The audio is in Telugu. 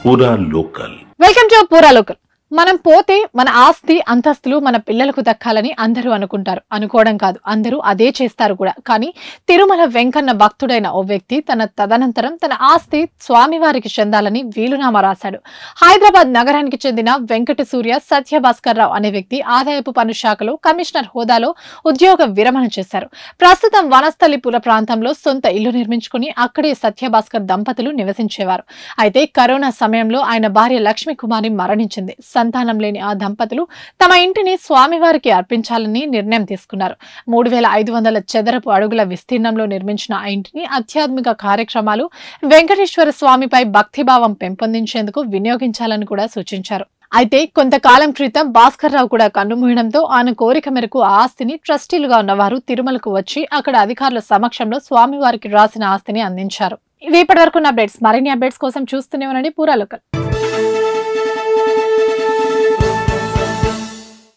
పూరా లోకల్. వెల్కమ్ టు పూరా లోకల్. మనం పోతే మన ఆస్తి అంతస్తులు మన పిల్లలకు దక్కాలని అందరూ అనుకుంటారు. అనుకోవడం కాదు, అందరూ అదే చేస్తారు కూడా. కానీ తిరుమల వెంకన్న భక్తుడైన ఓ వ్యక్తి తదనంతరం తన ఆస్తి స్వామివారికి చెందాలని వీలునామా రాశాడు. హైదరాబాద్ నగరానికి చెందిన వెంకట సూర్య సత్యభాస్కర్ రావు అనే వ్యక్తి ఆదాయపు పన్ను శాఖలో కమిషనర్ హోదాలో ఉద్యోగ విరమణ చేశారు. ప్రస్తుతం వనస్థలిపుర ప్రాంతంలో సొంత ఇల్లు నిర్మించుకుని అక్కడే సత్యభాస్కర్ దంపతులు నివసించేవారు. అయితే కరోనా సమయంలో ఆయన భార్య లక్ష్మీ కుమారి మరణించింది. సంతానం లేని ఆ దంపతులు తమ ఇంటిని స్వామివారికి అర్పించాలని నిర్ణయం తీసుకున్నారు. 3500 చదరపు అడుగుల విస్తీర్ణంలో నిర్మించిన ఆ ఇంటిని ఆధ్యాత్మిక కార్యక్రమాలు, వెంకటేశ్వర స్వామిపై భక్తిభావం పెంపొందించేందుకు వినియోగించాలని కూడా సూచించారు. అయితే కొంతకాలం క్రితం భాస్కర్ రావు కూడా కన్నుమూయడంతో ఆయన కోరిక మేరకు ఆ ఆస్తిని ట్రస్టీలుగా ఉన్నవారు తిరుమలకు వచ్చి అక్కడ అధికారుల సమక్షంలో స్వామివారికి రాసిన ఆస్తిని అందించారు. ఇవి ఇప్పటివరకు అప్డేట్స్. మరిన్ని అప్డేట్స్ కోసం చూస్తూనే ఉండండి పూరా లోకల్.